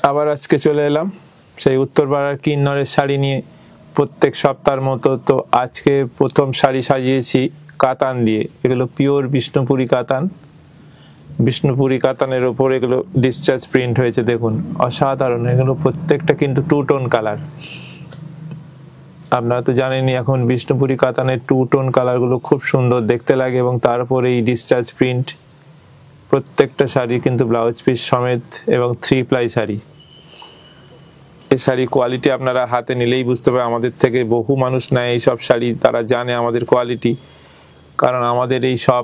আবার আজকে চলে এলাম সেই উত্তরপাড়ার কিন্নরের শাড়ি নিয়ে প্রত্যেক সপ্তাহের মতো। তো আজকে প্রথম শাড়ি সাজিয়েছি কাতান দিয়ে। এগুলো পিওর বিষ্ণুপুরি কাতান। বিষ্ণুপুরি কাতানের ওপর এগুলো ডিসচার্জ প্রিন্ট হয়েছে, দেখুন অসাধারণ। এগুলো প্রত্যেকটা কিন্তু টু টোন কালার। আপনারা তো জানেনই এখন বিষ্ণুপুরি কাতানের টু টোন কালার গুলো খুব সুন্দর দেখতে লাগে, এবং তারপরে এই ডিসচার্জ প্রিন্ট। প্রত্যেকটা শাড়ি কিন্তু ব্লাউজ পিস সমেত এবং 3 প্লাই শাড়ি। এই শাড়ি কোয়ালিটি আপনারা হাতে নিলেই বুঝতে পারবেন। আমাদের থেকে বহু মানুষ নেয় এইসব শাড়ি, তারা জানে আমাদের কোয়ালিটি, কারণ আমাদের এই সব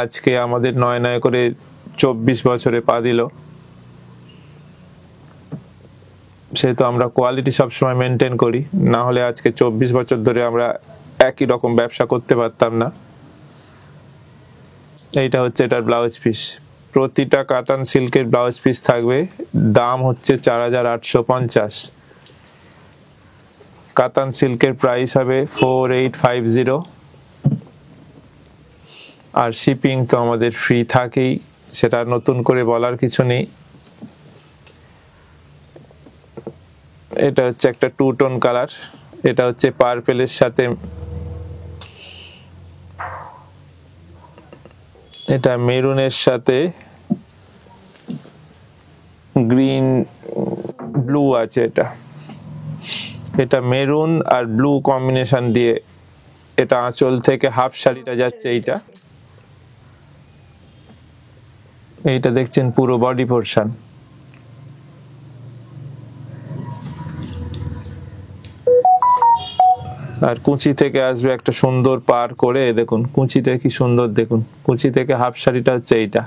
আজকে আমাদের নয় নয় করে 24 বছরে পা দিল। সেহেতু আমরা কোয়ালিটি সবসময় মেনটেন করি, না হলে আজকে 24 বছর ধরে আমরা একই রকম ব্যবসা করতে পারতাম না। এইটা হচ্ছে এটার ব্লাউজ পিস। প্রতিটা কাতান সিল্কের ব্লাউজ পিস থাকবে, দাম হচ্ছে 4850। কাতান সিল্কের প্রাইস হবে 4850। আর শিপিং তো আমাদের ফ্রি থাকেই, সেটা নতুন করে বলার কিছু নেই। এটা হচ্ছে একটা টু টোন কালার। এটা হচ্ছে পার্পেলের সাথে, এটা মেরুনের সাথে গ্রিন ব্লু আছে। এটা মেরুন আর ব্লু কম্বিনেশন দিয়ে এটা আঁচল থেকে হাফ শাড়িটা যাচ্ছে। এইটা দেখছেন পুরো বডি পোরশন। আর কুচি থেকে আসবে একটা সুন্দর পার করে, দেখুন কুচিতে কি সুন্দর, দেখুন কুচি থেকে হাফ শাড়িটা হচ্ছে এইটা।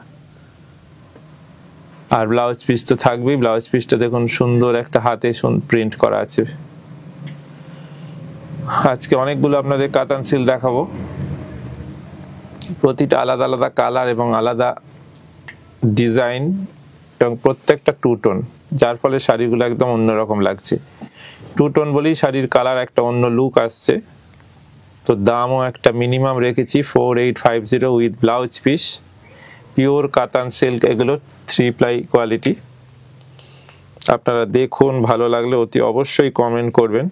আর ব্লাউজ পিস তো থাকবেই। ব্লাউজ পিসটা দেখুন সুন্দর একটা হাতে প্রিন্ট করা আছে। আজকে অনেকগুলো আপনাদের কাতান সিল্ক দেখাবো, প্রতিটা আলাদা আলাদা কালার এবং আলাদা ডিজাইন, এবং প্রত্যেকটা টু টোন, যার ফলে শাড়িগুলো একদম অন্যরকম লাগছে। টু টোন বলেই শাড়ির কালার একটা অন্য লুক আসছে। তো দামও একটা মিনিমাম রেখেছি 4850 উইথ ব্লাউজ পিস। পিওর কাতান সিল্ক, এগুলো 3 প্লাই কোয়ালিটি। আপনারা দেখুন, ভালো লাগলে অতি অবশ্যই কমেন্ট করবেন।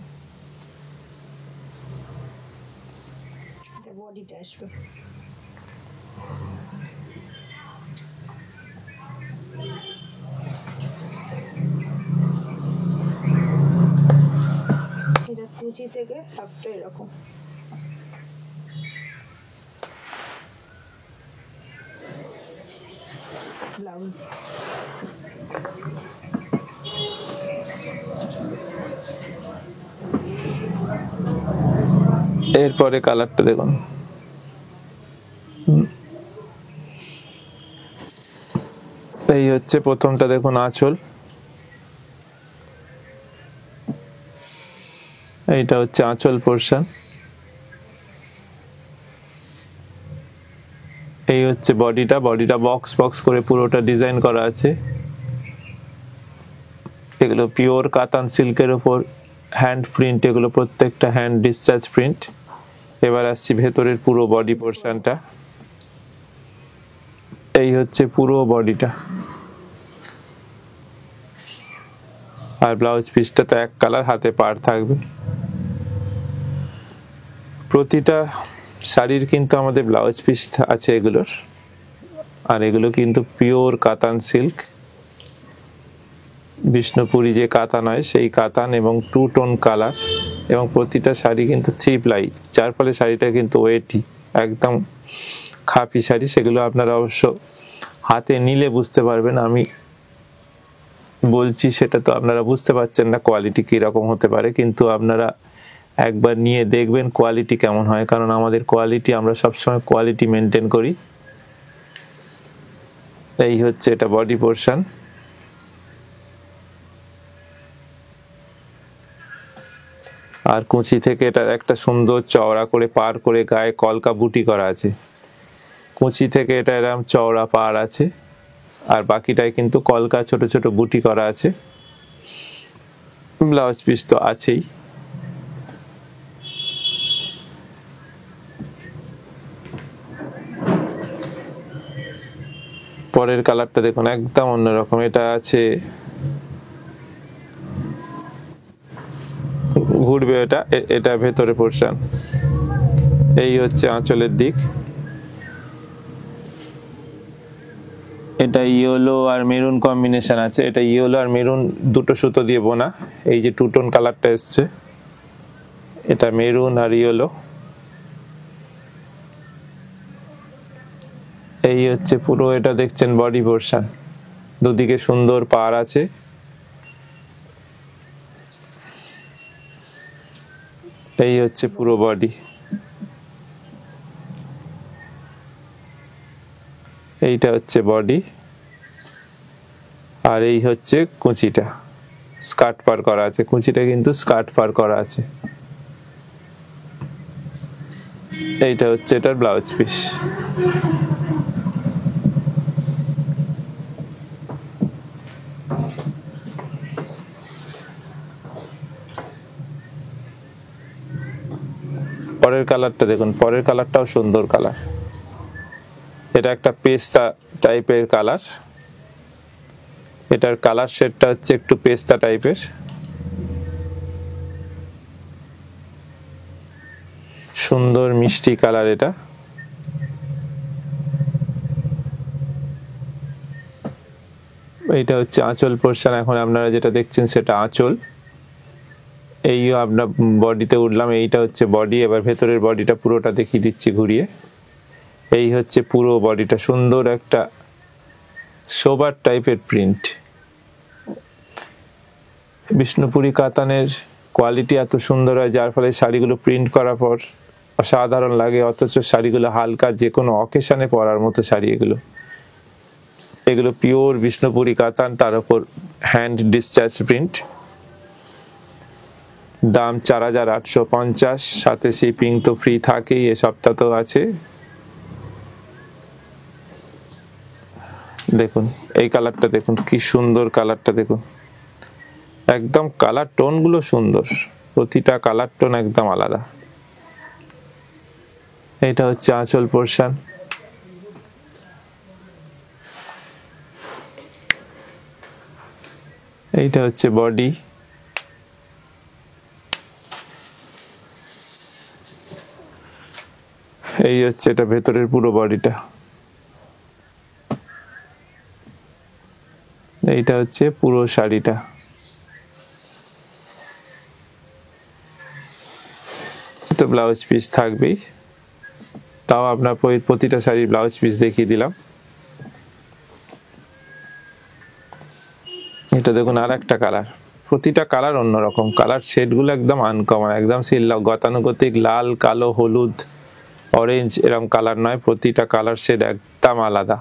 কুচি থেকে হাফটা এরকম। ব্লাউজ এরপরে কালারটা দেখুন, এই হচ্ছে প্রথমটা, দেখুন আঁচল। এইটা হচ্ছে আঁচল পোরশন। এই হচ্ছে বডিটা বক্স বক্স করে পুরোটা ডিজাইন করা আছে। এগুলো পিওর কাতান সিল্কের উপর হ্যান্ড প্রিন্ট, এগুলো প্রত্যেকটা হ্যান্ড ডিসচার্জ প্রিন্ট। এবার আসছি ভেতরের পুরো বডি পোরশনটা। এই হচ্ছে পুরো বডিটা। আর ব্লাউজ পিসটা তো এক কালার, হাতে পার থাকবে। প্রতিটা শাড়ির কিন্তু আমাদের ব্লাউজ পিস আছে এগুলোর। আর এগুলো কিন্তু পিওর কাতান সিল্ক, বিষ্ণুপুরি যে কাতান হয় সেই কাতান, এবং টু টোন কালার, এবং প্রতিটা শাড়ি কিন্তু 3 প্লাই, যার ফলে শাড়িটা কিন্তু ওয়েটি, একদম খাপি শাড়ি। সেগুলো আপনারা অবশ্য হাতে নিলে বুঝতে পারবেন। আমি বলছি সেটা তো আপনারা বুঝতে পারছেন না কোয়ালিটি কিরকম হতে পারে, কিন্তু আপনারা একবার নিয়ে দেখবেন কোয়ালিটি কেমন হয়, কারণ আমাদের কোয়ালিটি, আমরা সবসময় কোয়ালিটি মেনটেন করি। এই হচ্ছে এটা বডি পোরশন। আর কুচি থেকে এটা একটা সুন্দর চওড়া করে পার করে গায়ে কলকা বুটি করা আছে। কুচি থেকে এটা এরকম চওড়া পার আছে, আর বাকিটাই কিন্তু কলকা ছোট ছোট বুটি করা আছে। ব্লাউজ পিস তো আছেই। পরের কালারটা দেখুন একদম অন্যরকম। এটা আছে ঘুরবে এটা, এটা ভেতরে পোর্শন। এই হচ্ছে আঁচলের দিক। এটা ইয়েলো আর মেরুন কম্বিনেশন আছে, এটা ইয়েলো আর মেরুন দুটো সুতো দিয়ে বোনা। এই যে টু টোন কালারটা এসছে, এটা মেরুন আর ইয়েলো। এই হচ্ছে পুরো, এটা দেখছেন বডি পোর্শন, দুদিকে সুন্দর পাড় আছে। এই হচ্ছে পুরো বডি। এইটা হচ্ছে বডি, আর এই হচ্ছে কুচিটা, স্কার্ট পার করা আছে, কুচিটা কিন্তু স্কার্ট পার করা আছে। এইটা হচ্ছে এটার ব্লাউজ পিস। পরের কালারটা দেখুন, পরের কালারটাও সুন্দর কালার। এটা একটা পেস্তা টাইপের কালার, এটার কালার শেডটা হচ্ছে একটু পেস্তা টাইপের, সুন্দর মিষ্টি কালার এটা। এইটা হচ্ছে আঁচল পোর্শন। এখন আপনারা যেটা দেখছেন সেটা আঁচল। এই আপনার বডিতে উঠলাম, এইটা হচ্ছে বডি। এবার ভেতরের বডিটা পুরোটা দেখিয়ে দিচ্ছি ঘুরিয়ে। এই হচ্ছে পুরো বডিটা, সুন্দর একটা সোবার টাইপের প্রিন্ট। বিষ্ণুপুরি কাতানের কোয়ালিটি এত সুন্দর হয়, যার ফলে শাড়িগুলো প্রিন্ট করার পর অসাধারণ লাগে, অথচ শাড়িগুলো হালকা যে কোনো অকেশনে পরার মতো শাড়ি এগুলো। এগুলো পিওর বিষ্ণুপুরি কাতান, তার উপর হ্যান্ড ডিসচার্জ প্রিন্ট। দাম 4850, সাথে শিপিং তো ফ্রি থাকেই, এ সপ্তাহ আছে। দেখুন এই কালারটা দেখুন, কি সুন্দর কালারটা দেখুন, একদম কালার টোন গুলো সুন্দর, প্রতিটা কালার টোন একদম আলাদা। এটা হচ্ছে আঁচল পোর্শন। এইটা হচ্ছে বডি। এই হচ্ছে এটা ভেতরের পুরো বডিটা। এইটা হচ্ছে পুরো শাড়িটা। তো ব্লাউজ পিস থাকবেই, তাও আপনার প্রতিটা শাড়ির ব্লাউজ পিস দেখিয়ে দিলাম। এটা দেখুন আর একটা কালার, প্রতিটা কালার অন্যরকম, কালার শেড গুলো একদম আনকমন, একদম সেই গতানুগতিক লাল, কালো, হলুদ, অরেঞ্জ এরকম কালার নয়, প্রতিটা কালার শেড একদম আলাদা।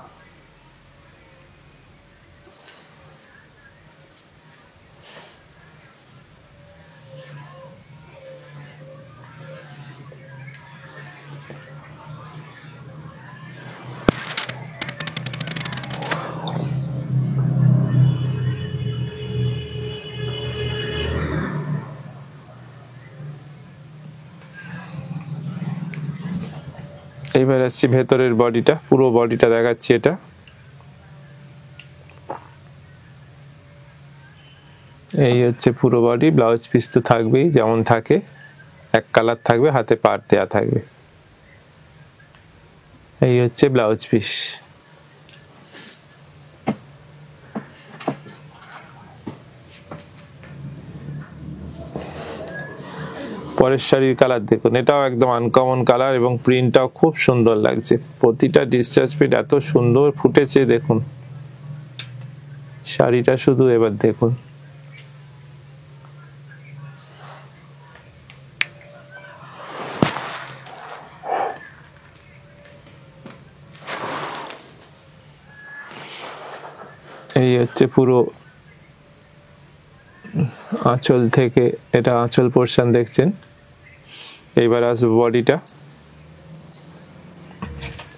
এইবার আসছি ভেতরের বডিটা, পুরো বডিটা দেখাচ্ছি। এটা এই হচ্ছে পুরো বডি, ব্লাউজ পিস তো থাকবেই, যেমন থাকে এক কালার থাকবে, হাতে পাড় দেওয়া থাকবে। এই হচ্ছে ব্লাউজ পিস। পরের শাড়ির কালার দেখুন, এটাও একদম আনকমন কালার এবং প্রিন্টটাও খুব সুন্দর লাগছে, প্রতিটা ডিসচার্জ প্রিন্ট এত সুন্দর ফুটেছে দেখুন শাড়িটা শুধু। এবার দেখুন এই হচ্ছে পুরো আঁচল থেকে, এটা আঁচল পোর্শন দেখছেন। এইবার আসবে বডিটা,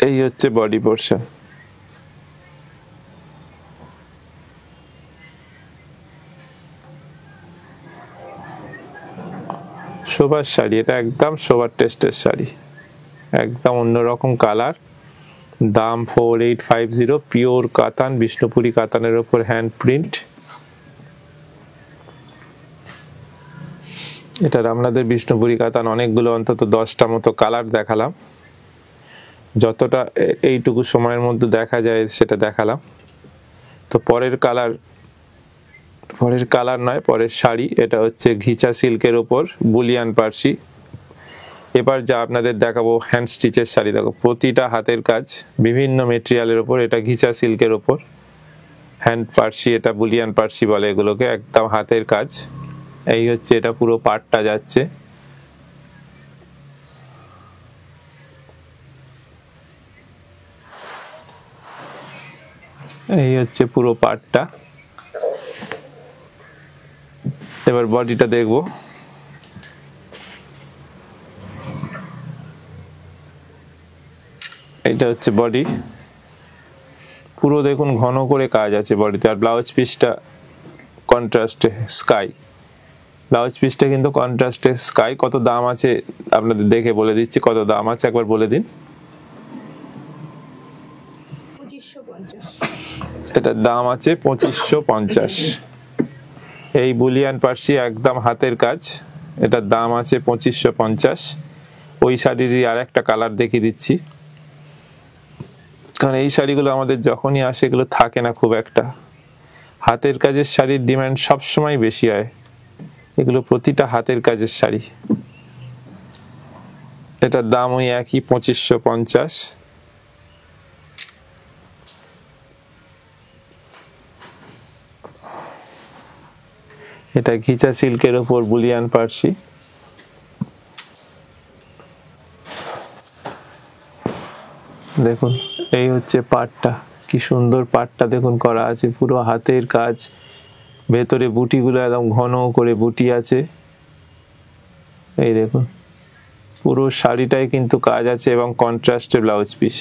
এই হচ্ছে বডি পোর্শন। শোবার শাড়ি, এটা একদম শোবার টেস্টের শাড়ি, একদম অন্যরকম কালার। দাম 4850, পিওর কাতান, বিষ্ণুপুরি কাতানের উপর হ্যান্ড প্রিন্ট। এটার আপনাদের বিষ্ণুপুরি কাতান অনেকগুলো অন্তত 10টা মতো কালার দেখালাম, যতটা এইটুকু সময়ের মধ্যে দেখা যায় সেটা দেখালাম। তো পরের কালার নয়, পরের শাড়ি, এটা হচ্ছে ঘিচা সিল্কের ওপর বুলিয়ান পার্সি। এবার যা আপনাদের দেখাবো হ্যান্ড স্টিচের শাড়ি, দেখো প্রতিটা হাতের কাজ বিভিন্ন মেটেরিয়ালের ওপর, এটা ঘিচা সিল্কের ওপর হ্যান্ড পার্সি, এটা বুলিয়ান পার্সি বলে এগুলোকে, একদম হাতের কাজ। এই হচ্ছে এটা পুরো পাটটা যাচ্ছে। এই হচ্ছে পুরো পাটটা। এবার বডিটা দেখবো। এটা হচ্ছে বডি, পুরো দেখুন ঘন করে কাজ আছে বডিতে। আর ব্লাউজ পিসটা কন্ট্রাস্টে স্কাই, ব্লাউজ পিসটা কিন্তু কন্ট্রাস্টে স্কাই। কত দাম আছে আপনাদের দেখে বলে দিচ্ছি, কত দাম আছে একবার বলে দিন। 2550। এটার দাম আছে 2550। এই বুলিয়ান পার্সি একদম হাতের কাজ, এটার দাম আছে 2550। ওই শাড়িরই আর একটা কালার দেখিয়ে দিচ্ছি, কারণ এই শাড়িগুলো আমাদের যখনই আসে এগুলো থাকে না খুব একটা। হাতের কাজের শাড়ির ডিমান্ড সবসময় বেশি হয়, এগুলো প্রতিটা হাতের কাজের শাড়ি। এটার দাম ওই একই 2550। এটা ঘিচা সিল্কের ওপর বুলিয়ান পার্সি। দেখুন এই হচ্ছে পাটটা, কি সুন্দর পাটটা দেখুন করা আছে, পুরো হাতের কাজ। ভেতরে বুটিগুলো একদম ঘন করে বুটি আছে, এই দেখুন পুরো শাড়িটাই কিন্তু কাজ আছে। এবং কন্ট্রাস্টে ব্লাউজ পিস,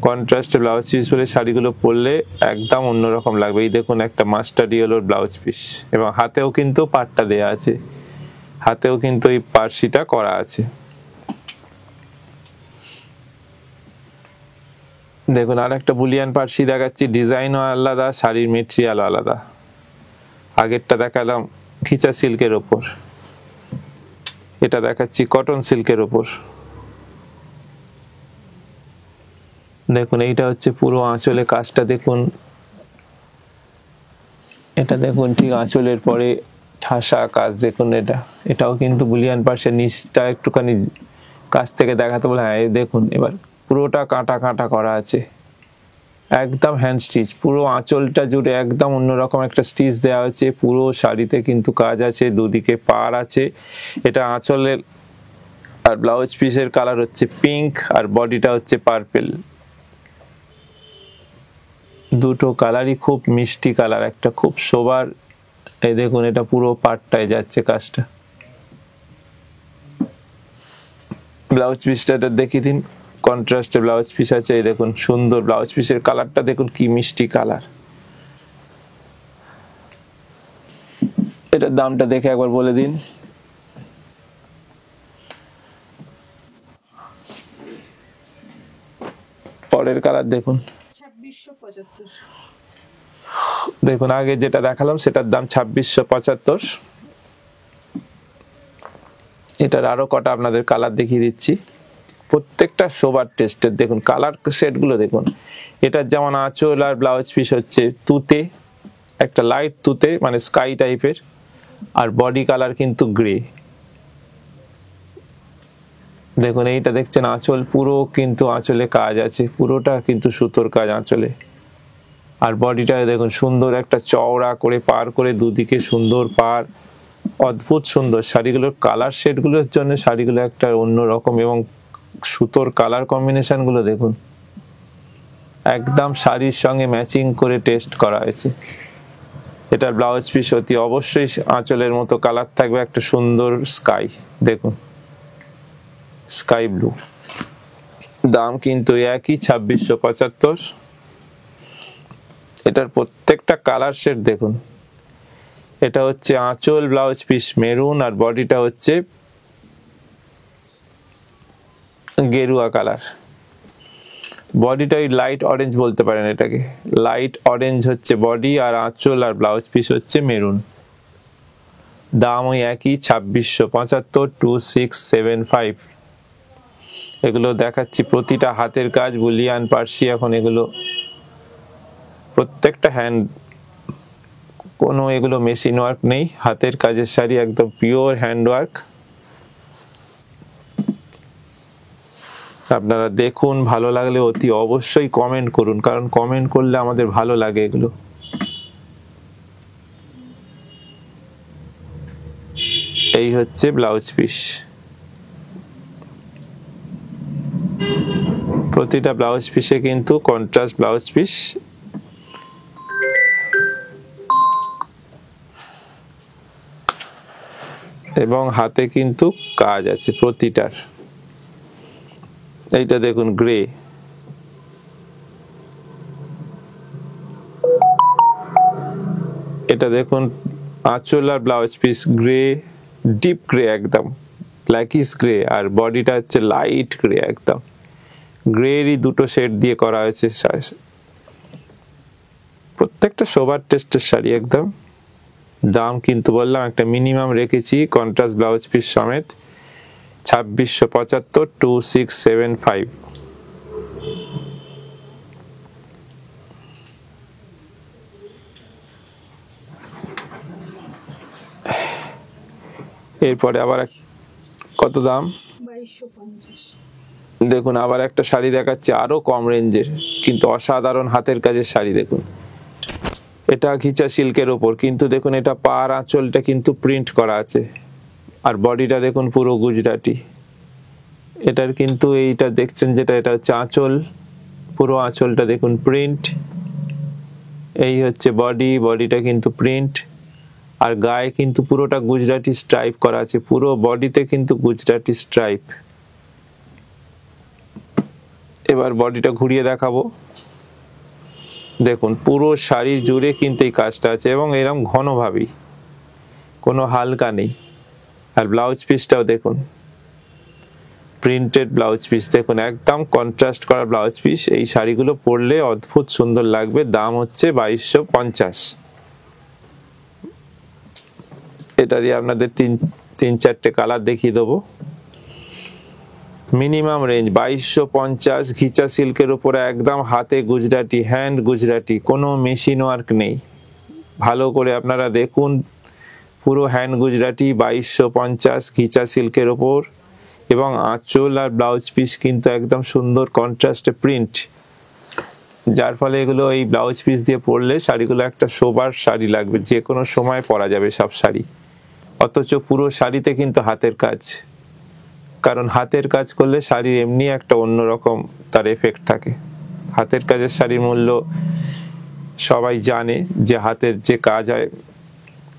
কন্ট্রাস্টে ব্লাউজ পিস বলে শাড়িগুলো পরলে একদম অন্যরকম লাগবে। এই দেখুন একটা মাস্টার্ড ইয়েলোর ব্লাউজ পিস, এবং হাতেও কিন্তু পাটটা দেয়া আছে, হাতেও কিন্তু এই পার্সিটা করা আছে। দেখুন আর একটা বুলিয়ান পার্সি দেখাচ্ছি, ডিজাইনও আলাদা, শাড়ির মেটেরিয়ালও আলাদা। আগেরটা দেখালাম খিচা সিল্কের ওপর, এটা দেখাচ্ছি কটন সিল্কের ওপর। দেখুন এইটা হচ্ছে পুরো আঁচলে কাজটা দেখুন, এটা দেখুন ঠিক আঁচলের পরে ঠাসা কাজ দেখুন। এটাও কিন্তু বুলিয়ান পার্সির নিচটা একটুখানি কাছ থেকে দেখাতে বলে, হ্যাঁ দেখুন এবার পুরোটা কাঁটা কাঁটা করা আছে, একদম হ্যান্ড স্টিচ। পুরো আঁচলটা জুড়ে একদম অন্যরকম একটা স্টিচ দেওয়া হয়েছে। পুরো শাড়িতে কিন্তু কাজ আছে, দুদিকে পার আছে। এটা আঁচলের আর ব্লাউজ পিসের কালার হচ্ছে পিঙ্ক, আর বডিটা হচ্ছে পার্পেল। দুটো কালারই খুব মিষ্টি কালার, একটা খুব সোবার। এই দেখুন এটা পুরো পাটটায় যাচ্ছে কাজটা। ব্লাউজ পিসটা দেখিয়ে দিন, কন্ট্রাস্টে ব্লাউজ পিস আছে। এই দেখুন সুন্দর ব্লাউজ পিসের কালারটা দেখুন, কি মিষ্টি কালার। এটার দামটা দেখে একবার বলে দিন। পরের কালার দেখুন, 2675। দেখুন আগে যেটা দেখালাম সেটার দাম 2675। এটার আরো কটা আপনাদের কালার দেখিয়ে দিচ্ছি, প্রত্যেকটা সোবার টেস্টের। দেখুন কালার সেট গুলো দেখুন। এটার যেমন আঁচল আর ব্লাউজ পিস হচ্ছে তুতে, একটা লাইট তুতে মানে স্কাই টাইপের, আর বডি কালার কিন্তু গ্রে। দেখুন এইটা দেখছেন আঁচল, পুরো কিন্তু আঁচলে কাজ আছে, পুরোটা কিন্তু সুতোর কাজ আঁচলে। আর বডিটা দেখুন সুন্দর একটা চওড়া করে পার করে, দুদিকে সুন্দর পার, অদ্ভুত সুন্দর। শাড়িগুলোর কালার সেট গুলোর জন্য শাড়িগুলো একটা অন্যরকম, এবং সুতোর কালার কম্বিনেশন গুলো দেখুন একদম শাড়ির সঙ্গে ম্যাচিং করে টেস্ট করা হয়েছে। এটার ব্লাউজ পিস অতি অবশ্যই আঁচলের মতো কালার থাকবে, একটা সুন্দর স্কাই, দেখুন স্কাই ব্লু। দাম কিন্তু একই 2675। এটার প্রত্যেকটা কালার সেট দেখুন। এটা হচ্ছে আঁচল ব্লাউজ পিস মেরুন, আর বডিটা হচ্ছে গেরুয়া কালার। বডিটা লাইট অরেঞ্জ বলতে পারেন এটাকে, লাইট অরেঞ্জ হচ্ছে বডি, আর আঁচল আর ব্লাউজ পিস হচ্ছে মেরুন। দাম ওই একই 2675, 2675। এগুলো দেখাচ্ছি প্রতিটা হাতের কাজ, বুলিয়ান পার্সি। এখন এগুলো প্রত্যেকটা হ্যান্ড, কোনো এগুলো মেশিন ওয়ার্ক নেই, হাতের কাজের শাড়ি, একদম পিওর হ্যান্ড ওয়ার্ক। আপনারা দেখুন, ভালো লাগলে অতি অবশ্যই কমেন্ট করুন, কারণ কমেন্ট করলে আমাদের ভালো লাগে এগুলো। এই হচ্ছে ব্লাউজ পিস। প্রতিটা ব্লাউজ পিসে কিন্তু কন্ট্রাস্ট ব্লাউজ পিস, এবং হাতে কিন্তু কাজ আছে প্রতিটার। এইটা দেখুন গ্রে, এটা দেখুন আঁচল আর blouse piece grey, deep grey, একদম ব্ল্যাকিশ গ্রে, আর বডিটা হচ্ছে লাইট গ্রে, একদম গ্রেরই দুটো শেড দিয়ে করা হয়েছে। প্রত্যেকটা শোবার টেস্টের শাড়ি একদম। দাম কিন্তু বললাম একটা মিনিমাম রেখেছি কন্ট্রাস্ট ব্লাউজ পিস সমেত, 2675, 2675। এরপরে আবার কত দাম, 2250। দেখুন আবার একটা শাড়ি দেখাচ্ছে আরো কম রেঞ্জের, কিন্তু অসাধারণ হাতের কাজের শাড়ি। দেখুন এটা ঘিচা সিল্কের ওপর, কিন্তু দেখুন এটা পার আঁচলটা কিন্তু প্রিন্ট করা আছে, আর বডিটা দেখুন পুরো গুজরাটি। এটার কিন্তু এইটা দেখছেন যেটা, এটা হচ্ছে আঁচল, পুরো আঁচলটা দেখুন প্রিন্ট। এই হচ্ছে বডি, বডিটা কিন্তু প্রিন্ট, আর গায়ে কিন্তু পুরোটা গুজরাটি স্ট্রাইপ করা আছে, পুরো বডিতে কিন্তু গুজরাটি স্ট্রাইপ। এবার বডিটা ঘুরিয়ে দেখাবো। দেখুন পুরো শাড়ির জুড়ে কিন্তু এই কাজটা আছে, এবং এরকম ঘনভাবেই, কোনো হালকা নেই। আর ব্লাউজ পিসটাও দেখুন প্রিন্টেড ব্লাউজ পিস, দেখুন একদম কন্ট্রাস্ট করা ব্লাউজ পিস। এই শাড়িগুলো পরলে অদ্ভুত সুন্দর লাগবে। দাম হচ্ছে 2250। এটারই আপনাদের তিন চারটে কালার দেখিয়ে দেবো। মিনিমাম রেঞ্জ 2250, ঘিচা সিল্কের উপরে একদম হাতে গুজরাটি, হ্যান্ড গুজরাটি, কোনো মেশিন ওয়ার্ক নেই। ভালো করে আপনারা দেখুন, পুরো হ্যান্ড গুজরাটি, 2250, ঘিচা সিল্কের ওপর, এবং আঁচল আর ব্লাউজ পিস কিন্তু একদম সুন্দর কন্ট্রাস্টে প্রিন্ট, যার ফলে এগুলো এই ব্লাউজ পিস দিয়ে পরলে শাড়িগুলো একটা শোবার শাড়ি লাগবে, যে কোনো সময় পরা যাবে সব শাড়ি। অথচ পুরো শাড়িতে কিন্তু হাতের কাজ, কারণ হাতের কাজ করলে শাড়ির এমনি একটা অন্যরকম তার এফেক্ট থাকে। হাতের কাজের শাড়ির মূল্য সবাই জানে, যে হাতের যে কাজ হয়,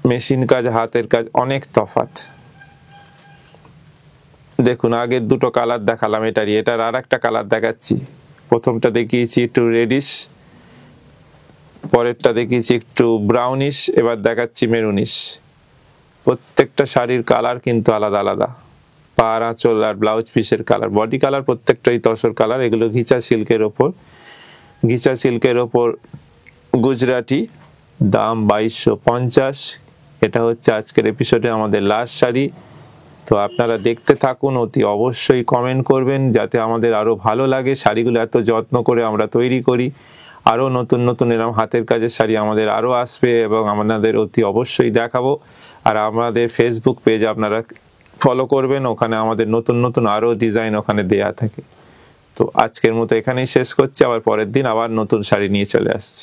মেশিন কাজ হাতের কাজ অনেক তফাৎ। দেখুন আগের দুটো কালার দেখালাম, এটার আর একটা কালার দেখাচ্ছি। প্রথমটা দেখিয়েছি একটু রেডিশ, পরেরটা দেখিয়েছি একটু ব্রাউনিশ, এবার দেখাচ্ছি মেরুনিশ। প্রত্যেকটা শাড়ির কালার কিন্তু আলাদা আলাদা, পার আঁচল আর ব্লাউজ পিসের কালার, বডি কালার প্রত্যেকটাই তসর কালার। এগুলো ঘিচা সিল্কের ওপর, ঘিচা সিল্কের ওপর গুজরাটি। দাম 2250। এটা হচ্ছে আজকের এপিসোডে আমাদের লাস্ট শাড়ি। তো আপনারা দেখতে থাকুন, অতি অবশ্যই কমেন্ট করবেন, যাতে আমাদের আরো ভালো লাগে। শাড়িগুলো এত যত্ন করে আমরা তৈরি করি, আরো নতুন নতুন এরকম হাতের কাজের শাড়ি আমাদের আরো আসবে, এবং আমাদের অতি অবশ্যই দেখাবো। আর আমাদের ফেসবুক পেজ আপনারা ফলো করবেন, ওখানে আমাদের নতুন নতুন আরো ডিজাইন ওখানে দেয়া থাকে। তো আজকের মতো এখানেই শেষ করছি, আবার পরের দিন আবার নতুন শাড়ি নিয়ে চলে আসছি।